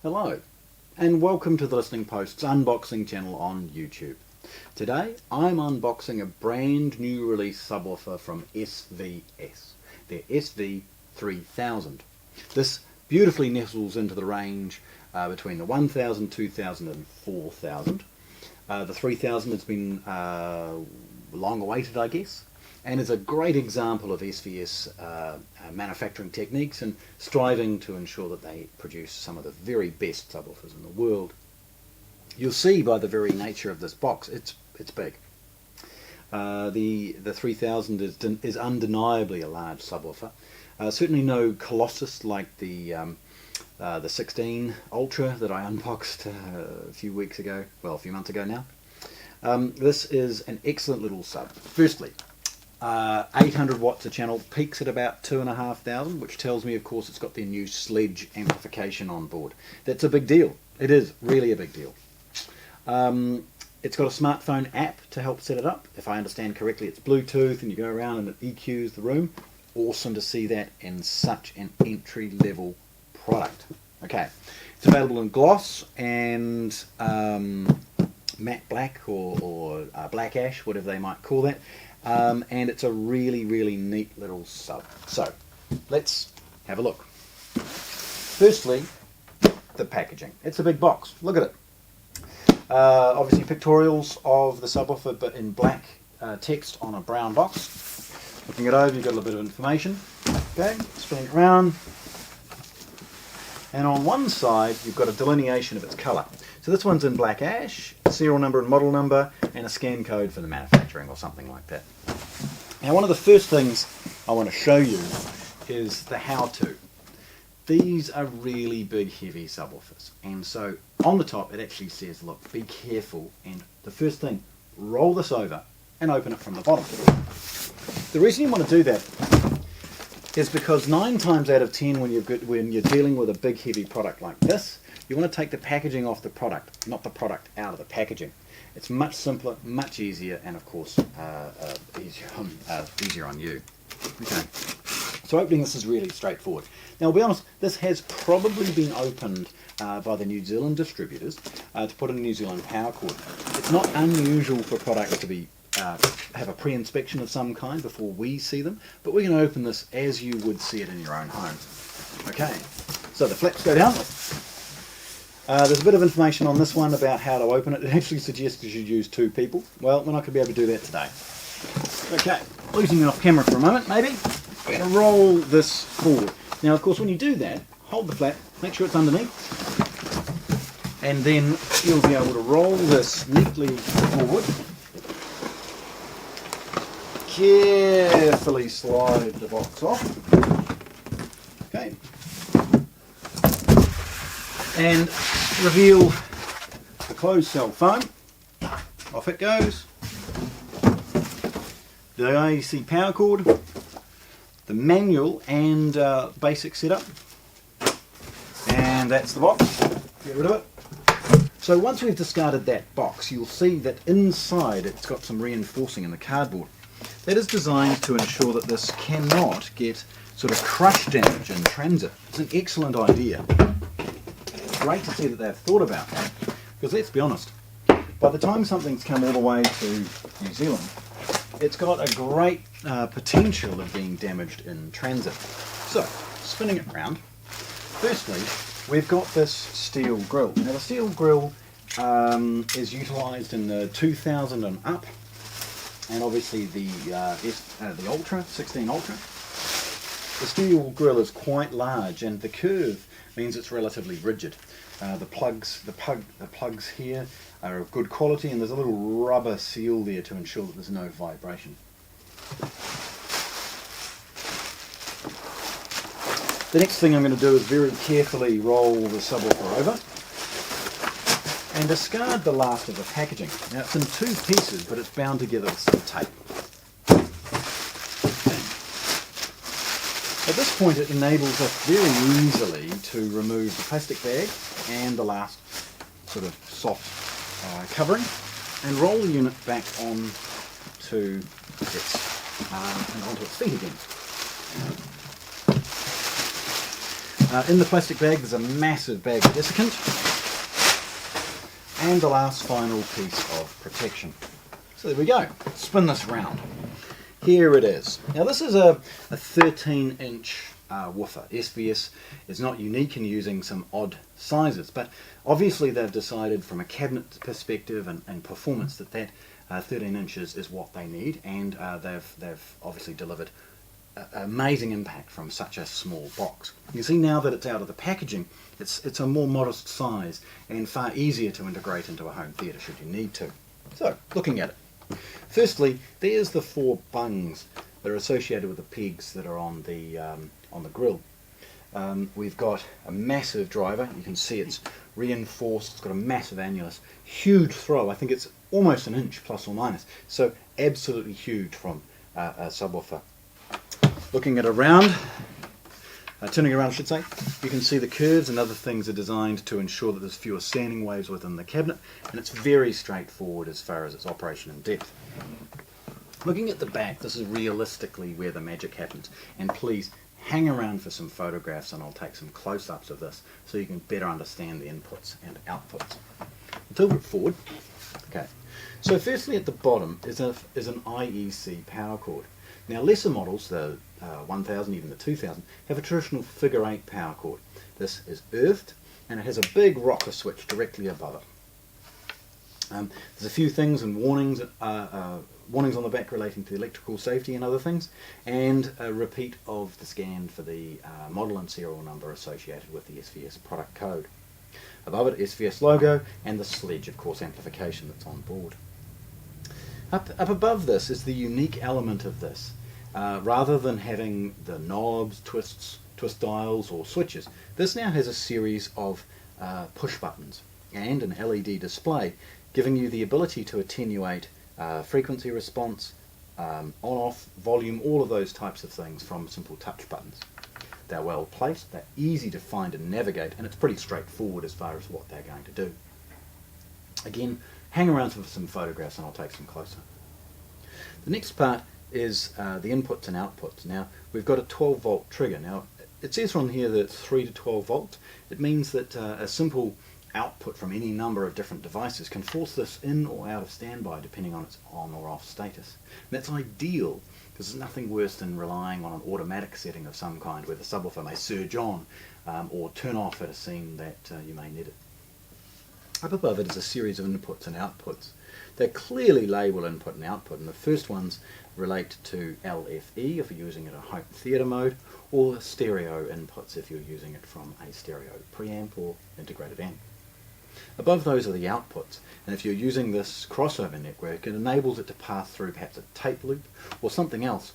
Hello, and welcome to the Listening Post's unboxing channel on YouTube. Today I'm unboxing a brand new release subwoofer from SVS, their SB3000. This beautifully nestles into the range between the 1000, 2000 and 4000. The 3000 has been long awaited, I guess, and is a great example of SVS manufacturing techniques and striving to ensure that they produce some of the very best subwoofers in the world. You'll see by the very nature of this box, it's big. The 3000 is undeniably a large subwoofer. Certainly no colossus like the 16 Ultra that I unboxed a few weeks ago, well, a few months ago now. This is an excellent little sub. Firstly, 800 watts a channel, peaks at about 2,500, which tells me, of course, it's got their new sledge amplification on board. That's a big deal. It is really a big deal. It's got a smartphone app to help set it up. If I understand correctly, it's Bluetooth and you go around and it EQs the room. Awesome to see that in such an entry-level product. Okay, it's available in gloss and matte black or black ash, whatever they might call that. And it's a really, really neat little sub. So, let's have a look. Firstly, the packaging. It's a big box. Look at it. Obviously pictorials of the subwoofer, but in black text on a brown box. Looking it over, you've got a little bit of information. Okay, spinning it around. And on one side, you've got a delineation of its colour. So this one's in black ash, serial number and model number, and a scan code for the manufacturing or something like that. Now, one of the first things I want to show you is the how-to. These are really big, heavy subwoofers. And so on the top, it actually says, look, be careful. And the first thing, roll this over and open it from the bottom. The reason you want to do that is because 9 times out of 10 when you're dealing with a big heavy product like this, you want to take the packaging off the product, not the product out of the packaging. It's much simpler, much easier, and of course easier on you. Okay, so opening this is really straightforward. Now, I'll be honest, this has probably been opened by the New Zealand distributors to put in a New Zealand power cord. It's not unusual for products to be have a pre-inspection of some kind before we see them, but we're going to open this as you would see it in your own home. Okay, so the flaps go down. There's a bit of information on this one about how to open it. It actually suggests you should use 2 people. Well, we're not going to be able to do that today. Okay, losing it off camera for a moment, maybe. We're going to roll this forward. Now, of course, when you do that, hold the flap, make sure it's underneath, and then you'll be able to roll this neatly forward. Carefully slide the box off. Okay. And reveal the closed cell foam. Off it goes. The IEC power cord, the manual and basic setup, and that's the box. Get rid of it. So once we've discarded that box, you'll see that inside it's got some reinforcing in the cardboard. That is designed to ensure that this cannot get sort of crush damage in transit. It's an excellent idea. Great to see that they've thought about that, because let's be honest, by the time something's come all the way to New Zealand, it's got a great potential of being damaged in transit. So, spinning it round, firstly, we've got this steel grille. Now the steel grille is utilised in the 2000 and up, and obviously the Ultra, 16 Ultra. The steel grille is quite large, and the curve means it's relatively rigid. The plugs here are of good quality, and there's a little rubber seal there to ensure that there's no vibration. The next thing I'm going to do is very carefully roll the subwoofer over and discard the last of the packaging. Now, it's in 2 pieces, but it's bound together with some tape. At this point, it enables us very easily to remove the plastic bag and the last sort of soft covering, and roll the unit back onto its feet again. In the plastic bag there's a massive bag of desiccant and the last final piece of protection. So there we go, spin this round. Here it is. Now this is a 13-inch woofer. SVS is not unique in using some odd sizes, but obviously they've decided from a cabinet perspective and performance that 13 inches is what they need, and they've obviously delivered amazing impact from such a small box. You see now that it's out of the packaging, it's a more modest size and far easier to integrate into a home theatre should you need to. So, looking at it. Firstly, there's the 4 bungs that are associated with the pegs that are on the grill. We've got a massive driver. You can see it's reinforced, it's got a massive annulus, huge throw. I think it's almost an inch plus or minus, so absolutely huge from a subwoofer. Looking at turning around I should say, you can see the curves and other things are designed to ensure that there's fewer standing waves within the cabinet, and it's very straightforward as far as its operation and depth. Looking at the back, this is realistically where the magic happens, and please hang around for some photographs and I'll take some close-ups of this so you can better understand the inputs and outputs. Tilt it forward. Okay. So firstly at the bottom is an IEC power cord. Now lesser models, the 1000, even the 2000, have a traditional figure 8 power cord. This is earthed and it has a big rocker switch directly above it. There's a few things and warnings on the back relating to electrical safety and other things, and a repeat of the scan for the model and serial number associated with the SVS product code. Above it, SVS logo and the sledge, of course, amplification that's on board. Up above this is the unique element of this. Rather than having the knobs, twist dials or switches, this now has a series of push buttons and an LED display giving you the ability to attenuate frequency response, on-off, volume, all of those types of things from simple touch buttons. They're well placed, they're easy to find and navigate, and it's pretty straightforward as far as what they're going to do. Again, hang around for some photographs and I'll take some closer. The next part is the inputs and outputs. Now, we've got a 12 volt trigger. Now, it says on here that it's 3 to 12 volts. It means that a simple output from any number of different devices can force this in or out of standby depending on its on or off status. And that's ideal because there's nothing worse than relying on an automatic setting of some kind where the subwoofer may surge on or turn off at a scene that you may need it. Up above it is a series of inputs and outputs. They're clearly labelled input and output, and the first ones relate to LFE if you're using it in home theatre mode, or stereo inputs if you're using it from a stereo preamp or integrated amp. Above those are the outputs, and if you're using this crossover network, it enables it to pass through perhaps a tape loop or something else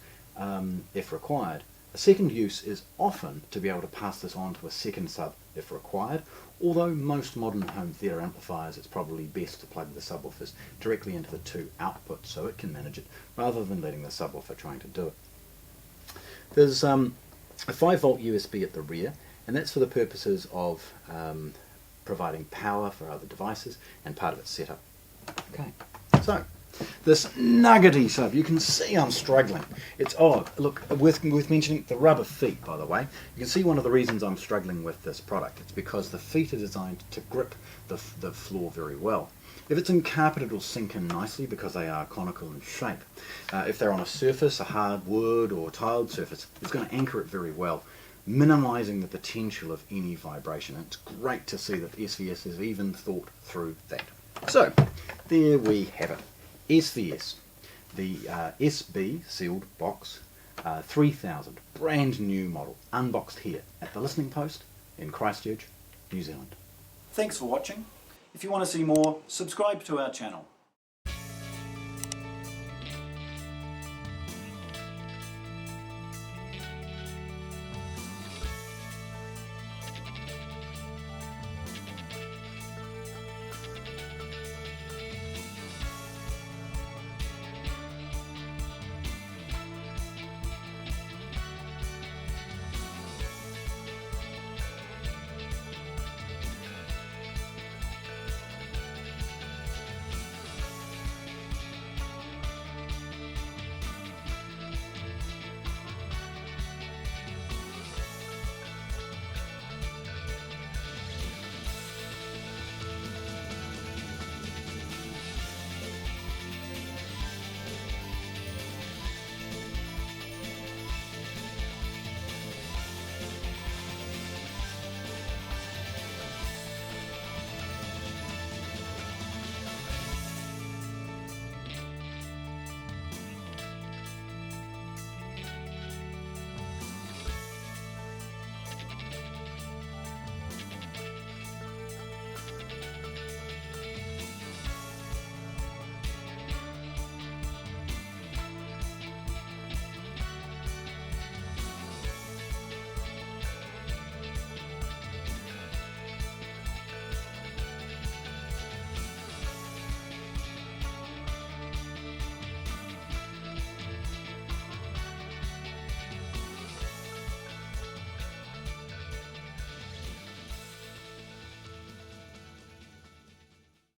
if required. A second use is often to be able to pass this on to a second sub if required, although most modern home theatre amplifiers it's probably best to plug the subwoofers directly into the 2 outputs so it can manage it rather than letting the subwoofer trying to do it. There's a 5 volt USB at the rear, and that's for the purposes of providing power for other devices and part of its setup. Okay, so this nuggety sub, you can see I'm struggling. It's look, worth mentioning the rubber feet, by the way. You can see one of the reasons I'm struggling with this product. It's because the feet are designed to grip the floor very well. If it's in carpet, it'll sink in nicely because they are conical in shape. If they're on a surface, a hard wood or tiled surface, it's going to anchor it very well, minimising the potential of any vibration. And it's great to see that SVS has even thought through that. So, there we have it. SVS, the SB sealed box 3000, brand new model, unboxed here at the Listening Post in Christchurch, New Zealand. Thanks for watching. If you want to see more, subscribe to our channel.